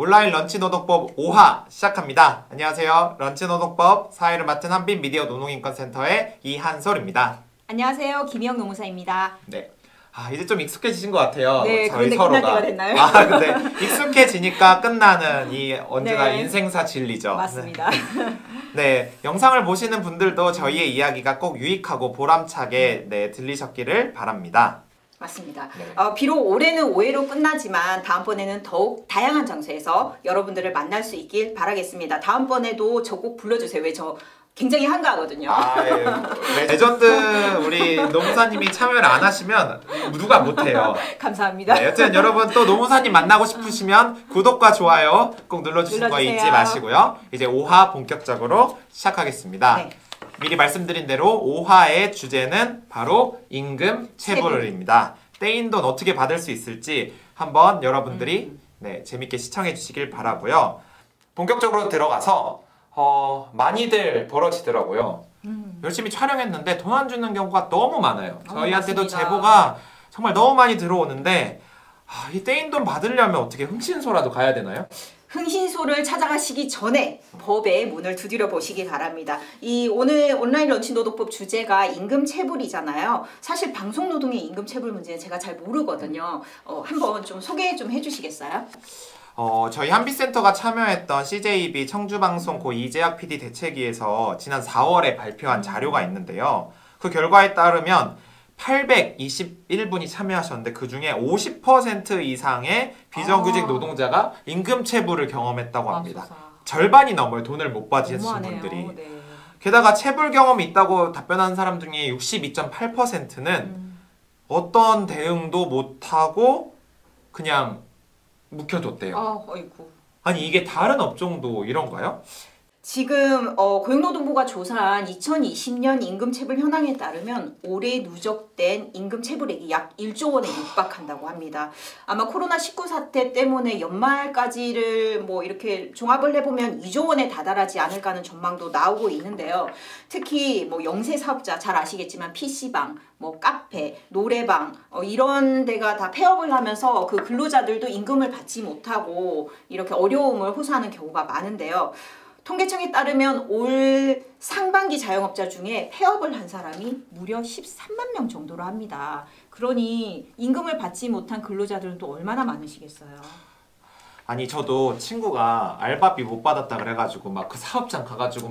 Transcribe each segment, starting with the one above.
온라인 런치노동법 5화 시작합니다. 안녕하세요. 런치노동법 사회를 맡은 한빛 미디어 노동인권센터의 이한솔입니다. 안녕하세요. 김희영 노무사입니다. 네. 이제 좀 익숙해지신 것 같아요. 네, 저희 그런데 서로가. 끝날 때가 됐나요? 근데 익숙해지니까 끝나는 이 언제나 네. 인생사 진리죠. 맞습니다. 네, 영상을 보시는 분들도 저희의 이야기가 꼭 유익하고 보람차게 들리셨기를 바랍니다. 맞습니다. 네. 비록 올해는 5회로 끝나지만 다음번에는 더욱 다양한 장소에서 여러분들을 만날 수 있길 바라겠습니다. 다음번에도 저 꼭 불러주세요. 왜 저 굉장히 한가하거든요. 예. 레전드 우리 노무사님이 참여를 안 하시면 누가 못해요. 감사합니다. 네, 여튼 여러분 또 노무사님 만나고 싶으시면 구독과 좋아요 꼭 눌러주시는 거 눌러주세요. 잊지 마시고요. 이제 5화 본격적으로 시작하겠습니다. 네. 미리 말씀드린 대로 5화의 주제는 바로 임금 체불입니다. 떼인 돈 어떻게 받을 수 있을지 한번 여러분들이 재밌게 시청해 주시길 바라고요. 본격적으로 들어가서 많이들 벌어지더라고요. 열심히 촬영했는데 돈 안 주는 경우가 너무 많아요. 저희한테도 맞습니다. 제보가 정말 너무 많이 들어오는데 이 떼인 돈 받으려면 어떻게 흥신소라도 가야 되나요? 흥신소를 찾아가시기 전에 법의 문을 두드려 보시기 바랍니다. 이 오늘 온라인 런치노동법 주제가 임금체불이잖아요. 사실 방송노동의 임금체불 문제는 제가 잘 모르거든요. 한번 좀 소개 좀 해주시겠어요? 저희 한빛센터가 참여했던 CJB 청주방송 고 이재학 PD 대책위에서 지난 4월에 발표한 자료가 있는데요. 그 결과에 따르면 821분이 참여하셨는데 그 중에 50% 이상의 비정규직 노동자가 임금체불을 경험했다고 합니다. 절반이 넘어요. 돈을 못 받으신 분들이. 네. 게다가 체불 경험이 있다고 답변한 사람 중에 62.8%는 어떤 대응도 못하고 그냥 묵혀뒀대요. 어이구. 아니 이게 다른 업종도 이런가요? 지금 고용노동부가 조사한 2020년 임금체불 현황에 따르면 올해 누적된 임금체불액이 약 1조 원에 육박한다고 합니다. 아마 코로나19 사태 때문에 연말까지를 이렇게 종합을 해보면 2조 원에 다다르지 않을까 하는 전망도 나오고 있는데요. 특히 영세 사업자 잘 아시겠지만 PC방, 카페, 노래방 이런 데가 다 폐업을 하면서 그 근로자들도 임금을 받지 못하고 이렇게 어려움을 호소하는 경우가 많은데요. 통계청에 따르면 올 상반기 자영업자 중에 폐업을 한 사람이 무려 13만 명 정도로 합니다. 그러니 임금을 받지 못한 근로자들은 또 얼마나 많으시겠어요. 아니 저도 친구가 알바비 못 받았다 그래가지고 막 그 사업장 가가지고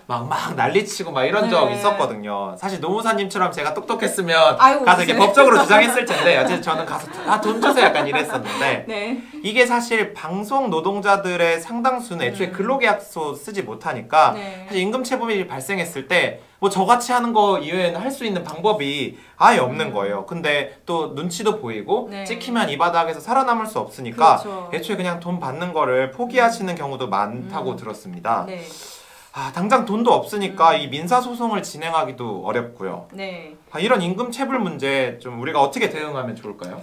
막 난리치고 막 이런 적 있었거든요. 사실 노무사님처럼 제가 똑똑했으면 가서 이렇게 법적으로 주장했을 텐데 어쨌든 저는 가서 돈 주세요 약간 이랬었는데 네. 이게 사실 방송 노동자들의 상당수는 애초에 근로계약서 쓰지 못하니까 사실 임금체불이 발생했을 때 저같이 하는 거 이외에는 할 수 있는 방법이 아예 없는 거예요. 근데 또 눈치도 보이고 찍히면 이 바닥에서 살아남을 수 없으니까 그렇죠. 애초에 그냥 돈 받는 거를 포기하시는 경우도 많다고 들었습니다. 네. 당장 돈도 없으니까 이 민사소송을 진행하기도 어렵고요. 네. 이런 임금체불 문제 좀 우리가 어떻게 대응하면 좋을까요?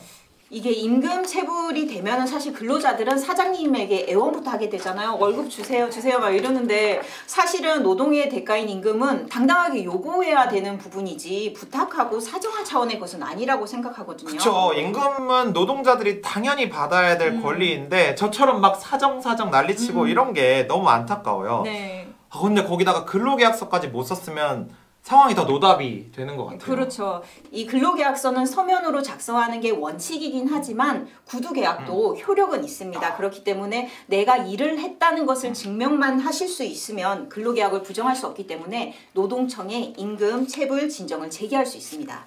이게 임금체불이 되면은 사실 근로자들은 사장님에게 애원부터 하게 되잖아요. 월급 주세요 막 이러는데 사실은 노동의 대가인 임금은 당당하게 요구해야 되는 부분이지 부탁하고 사정할 차원의 것은 아니라고 생각하거든요. 그렇죠. 임금은 노동자들이 당연히 받아야 될 권리인데 저처럼 막 사정 난리치고 이런 게 너무 안타까워요. 네. 근데 거기다가 근로계약서까지 못 썼으면 상황이 더 노답이 되는 것 같아요. 그렇죠. 이 근로계약서는 서면으로 작성하는 게 원칙이긴 하지만 구두계약도 효력은 있습니다. 그렇기 때문에 내가 일을 했다는 것을 증명만 하실 수 있으면 근로계약을 부정할 수 없기 때문에 노동청에 임금체불 진정을 제기할 수 있습니다.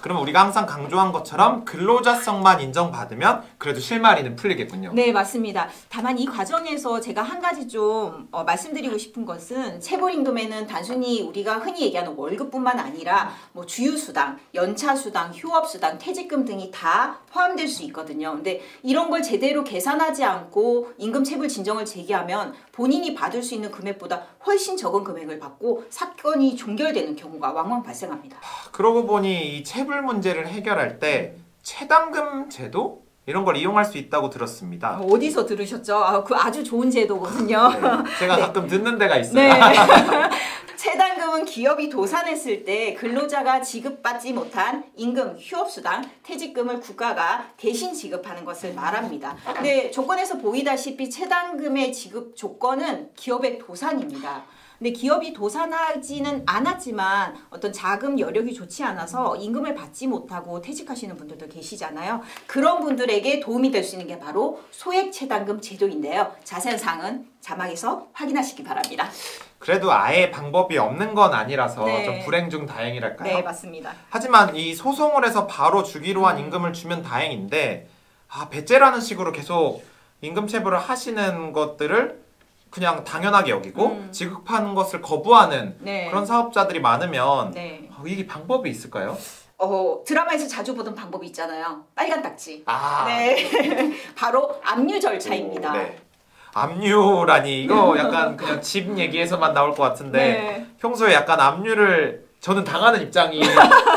그러면 우리가 항상 강조한 것처럼 근로자성만 인정받으면 그래도 실마리는 풀리겠군요. 네, 맞습니다. 다만 이 과정에서 제가 한 가지 좀 말씀드리고 싶은 것은 체불임금에는 단순히 우리가 흔히 얘기하는 월급뿐만 아니라 주휴수당, 연차수당, 휴업수당, 퇴직금 등이 다 포함될 수 있거든요. 근데 이런 걸 제대로 계산하지 않고 임금체불 진정을 제기하면 본인이 받을 수 있는 금액보다 훨씬 적은 금액을 받고 사건이 종결되는 경우가 왕왕 발생합니다. 그러고 보니 이 체불 문제를 해결할 때 체당금 제도? 이런 걸 이용할 수 있다고 들었습니다. 어디서 들으셨죠? 그 아주 좋은 제도거든요. 네, 제가 가끔 듣는 데가 있어요. 네. 체당금은 기업이 도산했을 때 근로자가 지급받지 못한 임금, 휴업수당, 퇴직금을 국가가 대신 지급하는 것을 말합니다. 근데 조건에서 보이다시피 체당금의 지급 조건은 기업의 도산입니다. 근데 기업이 도산하지는 않았지만 어떤 자금 여력이 좋지 않아서 임금을 받지 못하고 퇴직하시는 분들도 계시잖아요. 그런 분들에게 도움이 될 수 있는 게 바로 소액체당금 제도인데요. 자세한 사항은 자막에서 확인하시기 바랍니다. 그래도 아예 방법이 없는 건 아니라서 네. 좀 불행 중 다행이랄까요? 네, 맞습니다. 하지만 이 소송을 해서 바로 주기로 한 임금을 주면 다행인데 배째라는 식으로 계속 임금 체불을 하시는 것들을 그냥 당연하게 여기고 지급하는 것을 거부하는 네. 그런 사업자들이 많으면 네. 이게 방법이 있을까요? 드라마에서 자주 보던 방법이 있잖아요. 빨간 딱지. 아, 네. 바로 압류 절차입니다. 네. 압류라니 이거 약간 그냥 집 얘기에서만 나올 것 같은데 네. 평소에 약간 압류를 저는 당하는 입장이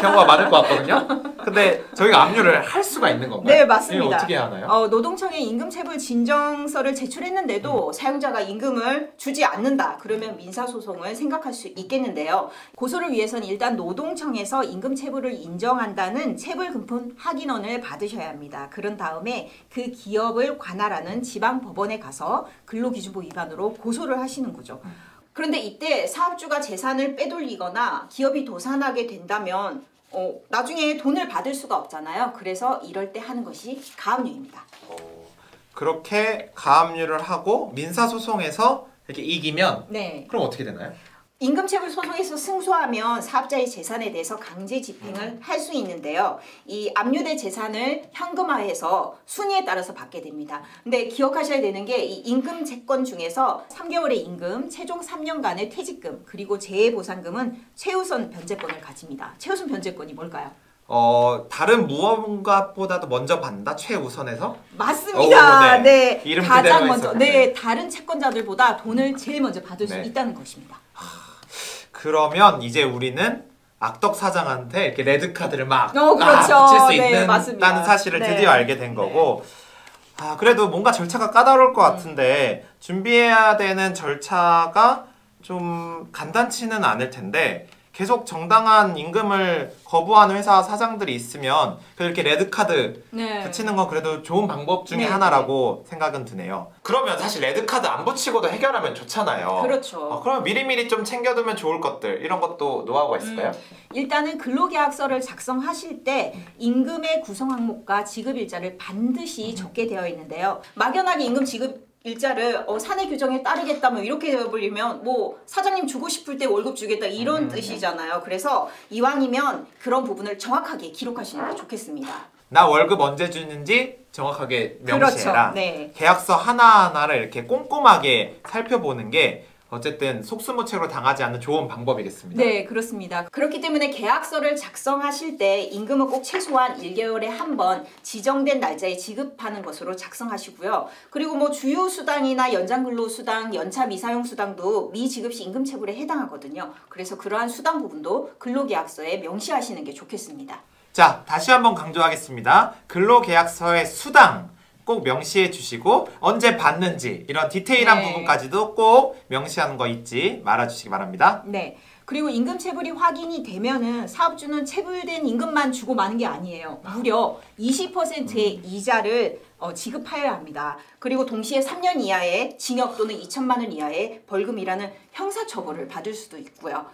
경우가 많을 것 같거든요. 근데 저희가 압류를 할 수가 있는 건가요? 네, 맞습니다. 이거 어떻게 하나요? 노동청에 임금체불 진정서를 제출했는데도 사용자가 임금을 주지 않는다. 그러면 민사소송을 생각할 수 있겠는데요. 고소를 위해서는 일단 노동청에서 임금체불을 인정한다는 체불금품 확인원을 받으셔야 합니다. 그런 다음에 그 기업을 관할하는 지방법원에 가서 근로기준법 위반으로 고소를 하시는 거죠. 그런데 이때 사업주가 재산을 빼돌리거나 기업이 도산하게 된다면 나중에 돈을 받을 수가 없잖아요. 그래서 이럴 때 하는 것이 가압류입니다. 그렇게 가압류를 하고 민사소송에서 이렇게 이기면 네. 그럼 어떻게 되나요? 임금체불 소송에서 승소하면 사업자의 재산에 대해서 강제 집행을 할 수 있는데요. 이 압류된 재산을 현금화해서 순위에 따라서 받게 됩니다. 근데 기억하셔야 되는 게 이 임금 채권 중에서 3개월의 임금, 최종 3년간의 퇴직금, 그리고 재해보상금은 최우선 변제권을 가집니다. 최우선 변제권이 뭘까요? 다른 무언가보다도 먼저 받는다? 최우선에서? 맞습니다. 네. 네. 이름 가장 그대로 먼저, 했었는데. 네, 다른 채권자들보다 돈을 제일 먼저 받을 수 네. 있다는 것입니다. 그러면 이제 우리는 악덕 사장한테 이렇게 레드 카드를 막 그렇죠. 붙일 수 네, 있는 맞습니다. 다는 사실을 네. 드디어 알게 된 거고. 그래도 뭔가 절차가 까다로울 것 같은데 준비해야 되는 절차가 좀 간단치는 않을 텐데 계속 정당한 임금을 거부하는 회사 사장들이 있으면 그렇게 레드카드 네. 붙이는 건 그래도 좋은 방법 중에 네, 하나라고 생각은 드네요. 그러면 사실 레드카드 안 붙이고도 해결하면 좋잖아요. 그렇죠. 그러면 미리미리 좀 챙겨두면 좋을 것들 이런 것도 노하우가 있을까요? 일단은 근로계약서를 작성하실 때 임금의 구성 항목과 지급일자를 반드시 적게 되어 있는데요. 막연하게 임금 지급 일자를 사내 규정에 따르겠다 뭐 이렇게 되어버리면 뭐 사장님 주고 싶을 때 월급 주겠다 이런 뜻이잖아요. 그래서 이왕이면 그런 부분을 정확하게 기록하시는 게 좋겠습니다. 나 월급 언제 주는지 정확하게 명시해라. 그렇죠. 네. 계약서 하나하나를 이렇게 꼼꼼하게 살펴보는 게 어쨌든 속수무책으로 당하지 않는 좋은 방법이겠습니다. 네, 그렇습니다. 그렇기 때문에 계약서를 작성하실 때 임금은 꼭 최소한 1개월에 한 번 지정된 날짜에 지급하는 것으로 작성하시고요. 그리고 뭐 주휴수당이나 연장근로수당, 연차 미사용 수당도 미지급 시 임금체불에 해당하거든요. 그래서 그러한 수당 부분도 근로계약서에 명시하시는 게 좋겠습니다. 자, 다시 한번 강조하겠습니다. 근로계약서의 수당 꼭 명시해 주시고 언제 받는지 이런 디테일한 네. 부분까지도 꼭 명시하는 거 잊지 말아주시기 바랍니다. 네. 그리고 임금 체불이 확인이 되면은 사업주는 체불된 임금만 주고 마는 게 아니에요. 무려 20%의 이자를 지급하여야 합니다. 그리고 동시에 3년 이하의 징역 또는 2천만 원 이하의 벌금이라는 형사처벌을 받을 수도 있고요.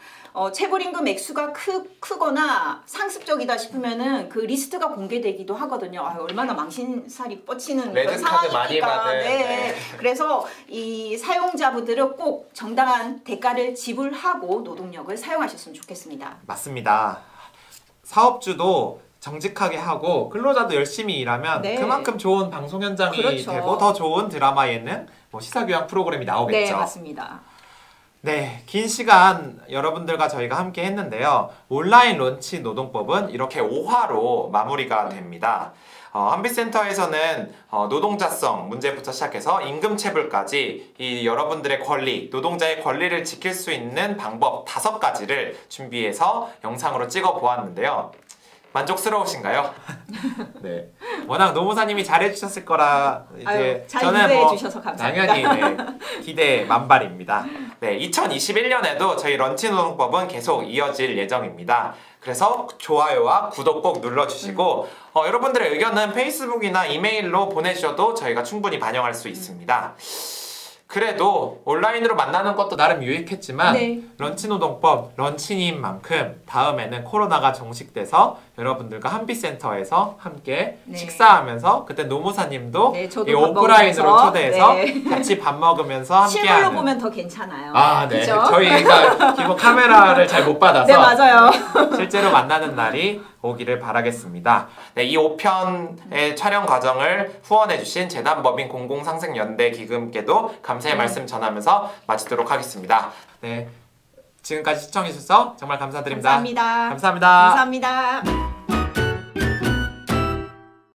체불임금 액수가 크거나 상습적이다 싶으면은 그 리스트가 공개되기도 하거든요. 얼마나 망신살이 뻗치는 그런 레드카드 많이 상황이니까. 받은, 네. 그래서 이 사용자분들은 꼭 정당한 대가를 지불하고 노동력을 사용하셨으면 좋겠습니다. 맞습니다. 사업주도 정직하게 하고 근로자도 열심히 일하면 네. 그만큼 좋은 방송 현장이 그렇죠. 되고 더 좋은 드라마 예능, 시사교양 프로그램이 나오겠죠. 네, 맞습니다. 네, 긴 시간 여러분들과 저희가 함께 했는데요. 온라인 런치 노동법은 이렇게 5화로 마무리가 됩니다. 한빛센터에서는 노동자성 문제부터 시작해서 임금체불까지 이 여러분들의 권리, 노동자의 권리를 지킬 수 있는 방법 5가지를 준비해서 영상으로 찍어 보았는데요. 만족스러우신가요? 네. 워낙 노무사님이 잘해주셨을 거라 이제 아유, 잘 저는 인도해 뭐 주셔서 감사합니다. 당연히 네, 기대 만발입니다. 네, 2021년에도 저희 런치노동법은 계속 이어질 예정입니다. 그래서 좋아요와 구독 꼭 눌러주시고 여러분들의 의견은 페이스북이나 이메일로 보내주셔도 저희가 충분히 반영할 수 있습니다. 그래도 온라인으로 만나는 것도 나름 유익했지만 네. 런치노동법 런치인 만큼 다음에는 코로나가 종식돼서 여러분들과 한빛센터에서 함께 네. 식사하면서 그때 노무사님도 네, 저도 이 밥 오프라인으로 먹으면서, 초대해서 네. 같이 밥 먹으면서 실물로 함께하는 보면 더 괜찮아요. 아, 네. 그죠? 저희가 기본 카메라를 잘 못 받아서 네, 맞아요. 실제로 만나는 날이 오기를 바라겠습니다. 네, 이 5편의 촬영 과정을 후원해주신 재단법인 공공상생연대 기금께도 감사의 말씀 전하면서 마치도록 하겠습니다. 네, 지금까지 시청해주셔서 정말 감사드립니다. 감사합니다. 감사합니다. 감사합니다.